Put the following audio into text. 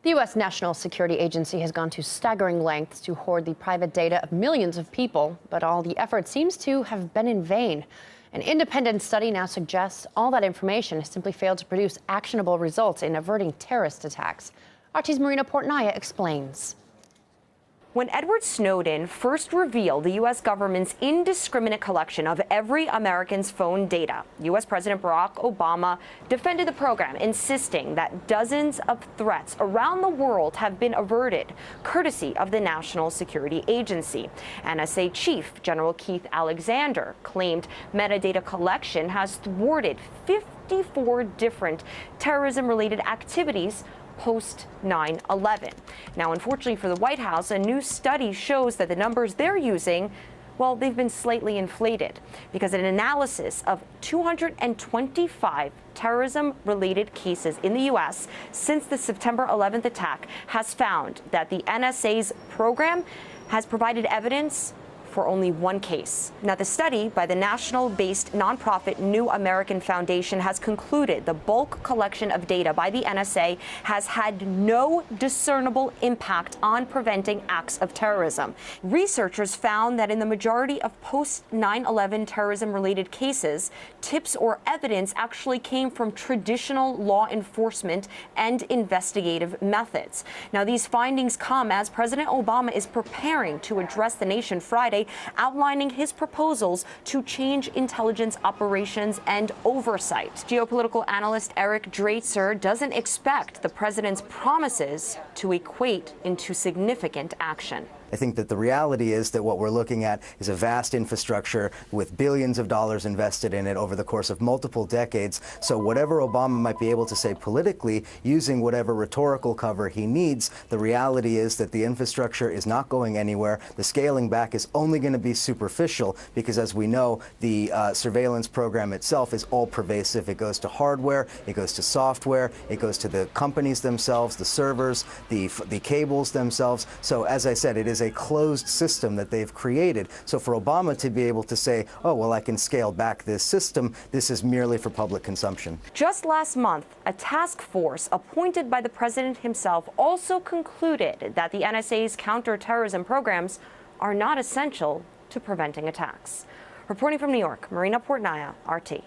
The U.S. National Security Agency has gone to staggering lengths to hoard the private data of millions of people, but all the effort seems to have been in vain. An independent study now suggests all that information has simply failed to produce actionable results in averting terrorist attacks. RT's Marina Portnaya explains. When Edward Snowden first revealed the U.S. government's indiscriminate collection of every American's phone data, U.S. President Barack Obama defended the program, insisting that dozens of threats around the world have been averted, courtesy of the National Security Agency. NSA Chief General Keith Alexander claimed metadata collection has thwarted 54 different terrorism-related activities post 9/11. Now, unfortunately for the White House, a new study shows that the numbers they're using, well, they've been slightly inflated because an analysis of 225 terrorism-related cases in the U.S. since the September 11th attack has found that the NSA's program has provided evidence for only one case. Now, the study by the national-based nonprofit New American Foundation has concluded the bulk collection of data by the NSA has had no discernible impact on preventing acts of terrorism. Researchers found that in the majority of post-9/11 terrorism-related cases, tips or evidence actually came from traditional law enforcement and investigative methods. Now, these findings come as President Obama is preparing to address the nation Friday, outlining his proposals to change intelligence operations and oversight. Geopolitical analyst Eric Draitser doesn't expect the president's promises to equate into significant action. I think that the reality is that what we're looking at is a vast infrastructure with billions of dollars invested in it over the course of multiple decades. So whatever Obama might be able to say politically, using whatever rhetorical cover he needs, the reality is that the infrastructure is not going anywhere. The scaling back is only going to be superficial because, as we know, the surveillance program itself is all pervasive. It goes to hardware, it goes to software, it goes to the companies themselves, the servers, the cables themselves. So as I said, it is a closed system that they've created. So for Obama to be able to say, oh, well, I can scale back this system, this is merely for public consumption. Just last month, a task force appointed by the president himself also concluded that the NSA's counterterrorism programs are not essential to preventing attacks. Reporting from New York, Marina Portnaya, RT.